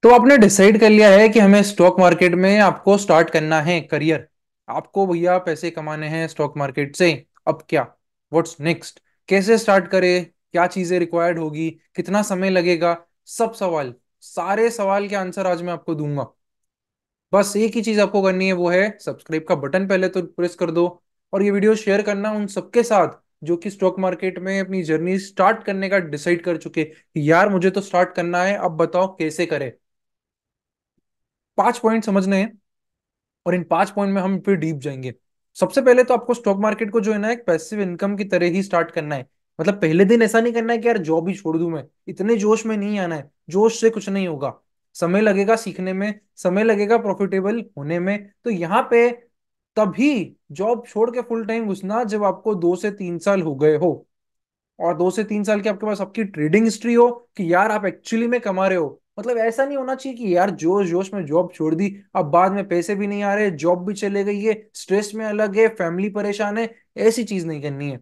तो आपने डिसाइड कर लिया है कि हमें स्टॉक मार्केट में आपको स्टार्ट करना है करियर। आपको भैया पैसे कमाने हैं स्टॉक मार्केट से। अब क्या? What's next? कैसे स्टार्ट करें? क्या चीजें रिक्वायर्ड होगी? कितना समय लगेगा? सब सवाल, सारे सवाल के आंसर आज मैं आपको दूंगा। बस एक ही चीज आपको करनी है, वो है सब्सक्राइब का बटन पहले तो प्रेस कर दो। और ये वीडियो शेयर करना उन सबके साथ जो कि स्टॉक मार्केट में अपनी जर्नी स्टार्ट करने का डिसाइड कर चुके कि यार मुझे तो स्टार्ट करना है, अब बताओ कैसे करें। 5 पॉइंट समझने हैं और इन 5 पॉइंट में हम फिर डीप जाएंगे। सबसे पहले तो आपको स्टॉक मार्केट को जो है ना एक पैसिव इनकम की तरह ही स्टार्ट करना है। मतलब पहले दिन ऐसा नहीं करना है कि यार जॉब ही छोड़ दूं, मैं इतने जोश में नहीं आना है। जोश से कुछ नहीं होगा। समय लगेगा सीखने में, समय लगेगा प्रॉफिटेबल होने में। तो यहाँ पे तभी जॉब छोड़ के फुल टाइम घुसना जब आपको 2 से 3 साल हो गए हो, और 2 से 3 साल की आपके पास आपकी ट्रेडिंग हिस्ट्री हो कि यार आप एक्चुअली में कमा रहे हो। मतलब ऐसा नहीं होना चाहिए कि यार जोश जोश में जॉब छोड़ दी, अब बाद में पैसे भी नहीं आ रहे, जॉब भी चले गई है, स्ट्रेस में अलग है, फैमिली परेशान है। ऐसी चीज नहीं करनी है।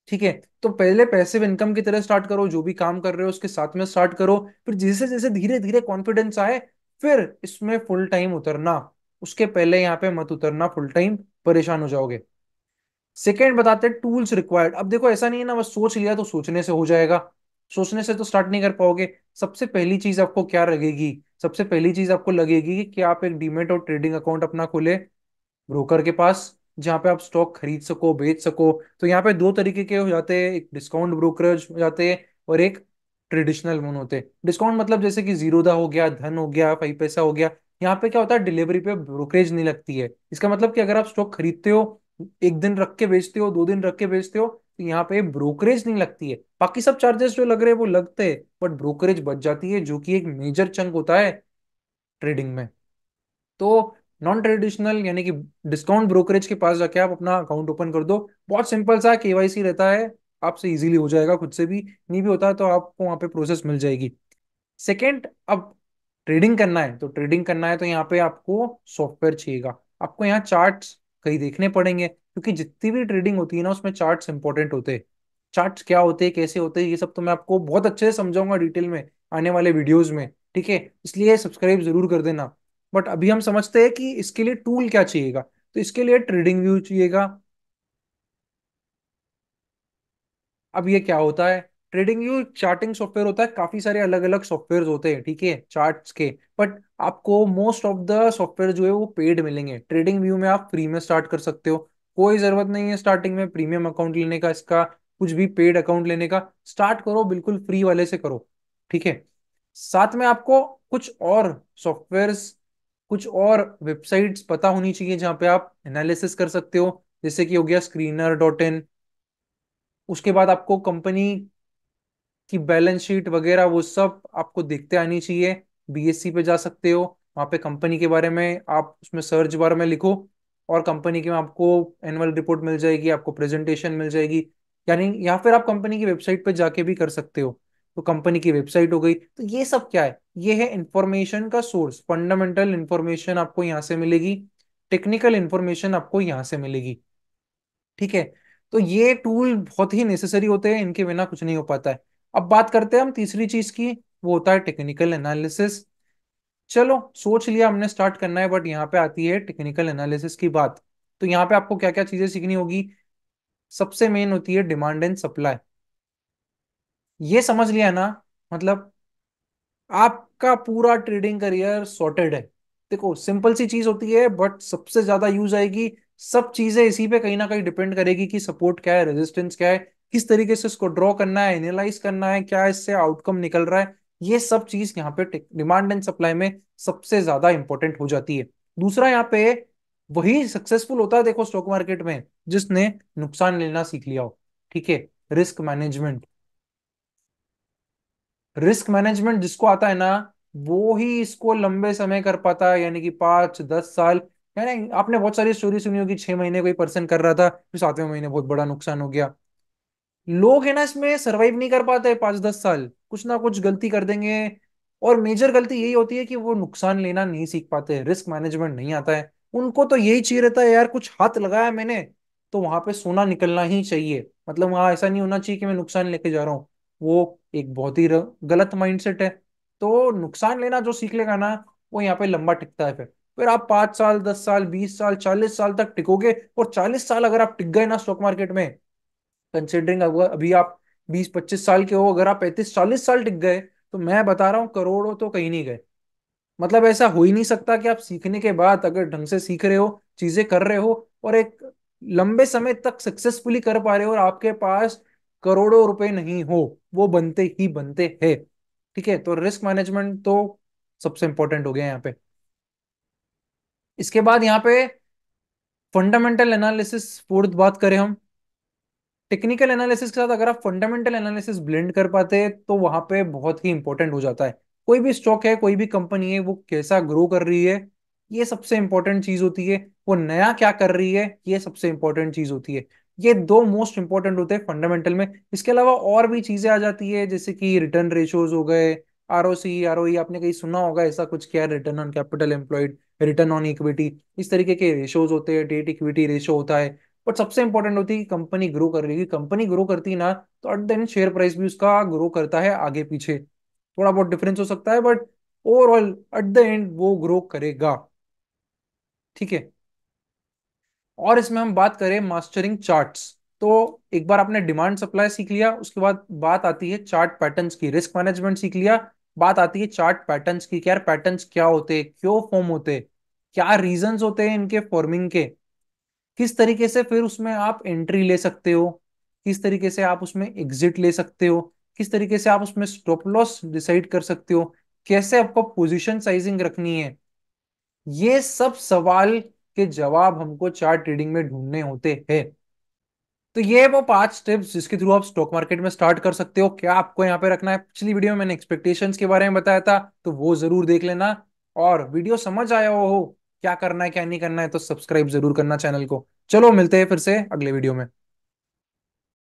ठीक है? तो पहले पैसिव इनकम की तरह स्टार्ट करो, जो भी काम कर रहे हो उसके साथ में स्टार्ट करो। फिर जैसे जैसे धीरे धीरे कॉन्फिडेंस आए, फिर इसमें फुल टाइम उतरना। उसके पहले यहाँ पे मत उतरना फुल टाइम, परेशान हो जाओगे। सेकेंड बताते हैं टूल्स रिक्वायर्ड। अब देखो ऐसा नहीं है ना बस सोच लिया तो सोचने से हो जाएगा। सोचने से तो स्टार्ट नहीं कर पाओगे। सबसे पहली चीज आपको क्या लगेगी? सबसे पहली चीज आपको लगेगी कि आप एक डीमेट और ट्रेडिंग अकाउंट अपना खोले ब्रोकर के पास, जहां पे आप स्टॉक खरीद सको बेच सको। तो यहाँ पे दो तरीके के हो जाते हैं, एक डिस्काउंट ब्रोकरेज हो जाते हैं और एक ट्रेडिशनल वन होते हैं। डिस्काउंट मतलब जैसे कि जीरोदा हो गया, धन हो गया, 5 पैसा हो गया। यहाँ पे क्या होता है, डिलीवरी पे ब्रोकरेज नहीं लगती है। इसका मतलब कि अगर आप स्टॉक खरीदते हो, एक दिन रख के बेचते हो, 2 दिन रख के बेचते हो, तो यहाँ पे ब्रोकरेज नहीं लगती है। बाकी सब चार्जेस जो लग रहे हैं वो लगते हैं, बट ब्रोकरेज बच जाती है, जो कि एक मेजर चंक होता है ट्रेडिंग में। तो नॉन ट्रेडिशनल यानी कि डिस्काउंट ब्रोकरेज के पास जाके आप अपना अकाउंट ओपन कर दो। बहुत सिंपल सा केवाईसी रहता है, आपसे इजीली हो जाएगा, खुद से भी नहीं भी होता है तो आपको वहां पे प्रोसेस मिल जाएगी। सेकेंड, अब ट्रेडिंग करना है तो ट्रेडिंग करना है तो यहाँ पे आपको सॉफ्टवेयर चाहिएगा। आपको यहाँ चार्ट्स कहीं देखने पड़ेंगे, क्योंकि जितनी भी ट्रेडिंग होती है ना उसमें चार्ट्स इंपॉर्टेंट होते हैं। चार्ट्स क्या होते हैं, कैसे होते हैं, ये सब तो मैं आपको बहुत अच्छे से समझाऊंगा डिटेल में आने वाले वीडियोस में। ठीक है? इसलिए सब्सक्राइब जरूर कर देना। बट अभी हम समझते हैं कि इसके लिए टूल क्या चाहिएगा। तो इसके लिए ट्रेडिंग व्यू चाहिएगा। अब ये क्या होता है? ट्रेडिंग व्यू चार्टिंग सॉफ्टवेयर होता है, काफी सारे अलग अलग सॉफ्टवेयर होते हैं, ठीक है, चार्ट्स के। बट आपको मोस्ट ऑफ द सॉफ्टवेयर जो है वो पेड मिलेंगे। ट्रेडिंग व्यू में आप फ्री में स्टार्ट कर सकते हो। कोई जरूरत नहीं है स्टार्टिंग में प्रीमियम अकाउंट लेने का, इसका कुछ भी पेड अकाउंट लेने का। स्टार्ट करो बिल्कुल फ्री वाले से करो। ठीक है? साथ में आपको कुछ और सॉफ्टवेयर्स, कुछ और वेबसाइट्स पता होनी चाहिए जहां पे आप एनालिसिस कर सकते हो, जैसे कि हो गया screener.in। उसके बाद आपको कंपनी की बैलेंस शीट वगैरह वो सब आपको देखते आनी चाहिए। बीएससी पे जा सकते हो, वहाँ पे कंपनी के बारे में आप उसमें सर्च बार में लिखो, और कंपनी की में आपको एनुअल रिपोर्ट मिल जाएगी, आपको प्रेजेंटेशन मिल जाएगी। यानी या फिर आप कंपनी की वेबसाइट पे जाके भी कर सकते हो। तो कंपनी की वेबसाइट हो गई। तो ये सब क्या है? ये है इंफॉर्मेशन का सोर्स। फंडामेंटल इंफॉर्मेशन आपको यहाँ से मिलेगी, टेक्निकल इंफॉर्मेशन आपको यहाँ से मिलेगी। ठीक है? तो ये टूल बहुत ही नेसेसरी होते हैं, इनके बिना कुछ नहीं हो पाता है। अब बात करते हैं हम तीसरी चीज की, वो होता है टेक्निकल एनालिसिस। चलो सोच लिया हमने स्टार्ट करना है, बट यहाँ पे आती है टेक्निकल एनालिसिस की बात। तो यहाँ पे आपको क्या क्या चीजें सीखनी होगी? सबसे मेन होती है डिमांड एंड सप्लाई। ये समझ लिया ना? मतलब आपका पूरा ट्रेडिंग करियर सॉर्टेड है। देखो सिंपल सी चीज होती है बट सबसे ज्यादा यूज आएगी। सब चीजें इसी पे कहीं ना कहीं डिपेंड करेगी कि सपोर्ट क्या है, रेजिस्टेंस क्या है, किस तरीके से इसको ड्रॉ करना है, एनालाइज करना है, क्या इससे आउटकम निकल रहा है। ये सब चीज यहाँ पे डिमांड एंड सप्लाई में सबसे ज्यादा इंपॉर्टेंट हो जाती है। दूसरा यहाँ पे वही सक्सेसफुल होता है देखो स्टॉक मार्केट में जिसने नुकसान लेना सीख लिया हो। ठीक है? Risk management. रिस्क मैनेजमेंट जिसको आता है ना, वो ही इसको लंबे समय कर पाता है, यानी कि 5-10 साल। यानी आपने बहुत सारी स्टोरी सुनी होगी, 6 महीने कोई पर्सन कर रहा था, फिर 7वें महीने बहुत बड़ा नुकसान हो गया। लोग है ना इसमें सरवाइव नहीं कर पाते 5-10 साल, कुछ ना कुछ गलती कर देंगे। और मेजर गलती यही होती है कि वो नुकसान लेना नहीं सीख पाते, रिस्क मैनेजमेंट नहीं आता है उनको। तो यही चाहिए रहता है यार, कुछ हाथ लगाया मैंने तो वहां पे सोना निकलना ही चाहिए। मतलब वहां ऐसा नहीं होना चाहिए कि मैं नुकसान लेके जा रहा हूँ। वो एक बहुत ही गलत माइंडसेट है। तो नुकसान लेना जो सीख लेगा ना, वो यहाँ पे लंबा टिकता है। फिर आप 5 साल, 10 साल, 20 साल, 40 साल तक टिकोगे। और 40 साल अगर आप टिक गए ना स्टॉक मार्केट में, कंसिडरिंग अभी आप 20-25 साल के हो, अगर आप 35-40 साल टिक गए, तो मैं बता रहा हूँ करोड़ों तो कहीं नहीं गए। मतलब ऐसा हो ही नहीं सकता कि आप सीखने के बाद अगर ढंग से सीख रहे हो, चीजें कर रहे हो, और एक लंबे समय तक सक्सेसफुली कर पा रहे हो, और आपके पास करोड़ों रुपए नहीं हो, वो बनते ही बनते हैं। ठीक है, तो रिस्क मैनेजमेंट तो सबसे इंपॉर्टेंट हो गया यहाँ पे। इसके बाद यहाँ पे फंडामेंटल एनालिसिस, फोर्थ बात करें हम। टेक्निकल एनालिसिस के साथ अगर आप फंडामेंटल एनालिसिस ब्लेंड कर पाते हैं, तो वहां पे बहुत ही इंपॉर्टेंट हो जाता है। कोई भी स्टॉक है, कोई भी कंपनी है, वो कैसा ग्रो कर रही है, ये सबसे इंपॉर्टेंट चीज होती है। वो नया क्या कर रही है, ये सबसे इंपॉर्टेंट चीज होती है। ये दो मोस्ट इंपॉर्टेंट होते हैं फंडामेंटल में। इसके अलावा और भी चीजें आ जाती है, जैसे कि रिटर्न रेशियोज हो गए, आरओसी, आरओई, आपने कहीं सुना होगा ऐसा कुछ, क्या return on capital employed, return on equity, इस तरीके के रेशियोज होते हैं, डेट इक्विटी रेशियो होता है। बट सबसे इंपॉर्टेंट होती है कि कंपनी ग्रो कर रही है। कंपनी ग्रो करती है ना, तो at the end share price भी उसका ग्रो करता है, आगे पीछे थोड़ा बहुत डिफरेंस हो सकता है, but overall at the end वो ग्रो करेगा। ठीक है। और इसमें हम बात करें मास्टरिंग चार्ट्स, तो एक बार आपने डिमांड सप्लाई सीख लिया, उसके बाद बात आती है चार्ट पैटर्न्स की। रिस्क मैनेजमेंट सीख लिया, बात आती है चार्ट पैटर्न्स की। क्या पैटर्न्स क्या होते हैं, क्यों फॉर्म होते हैं, क्या रीजंस होते हैं इनके फॉर्मिंग के, किस तरीके से फिर उसमें आप एंट्री ले सकते हो, किस तरीके से आप उसमें एग्जिट ले सकते हो, किस तरीके से आप उसमें स्टॉप लॉस डिसाइड कर सकते हो, कैसे आपको पोजीशन साइजिंग रखनी है। ये सब सवाल के जवाब हमको चार्ट ट्रेडिंग में ढूंढने होते हैं। तो ये वो 5 स्टेप्स जिसके थ्रू आप स्टॉक मार्केट में स्टार्ट कर सकते हो। क्या आपको यहाँ पे रखना है, पिछली वीडियो में मैंने एक्सपेक्टेशंस के बारे में बताया था, तो वो जरूर देख लेना। और वीडियो समझ आया हो क्या करना है क्या नहीं करना है, तो सब्सक्राइब जरूर करना चैनल को। चलो मिलते हैं फिर से अगले वीडियो में।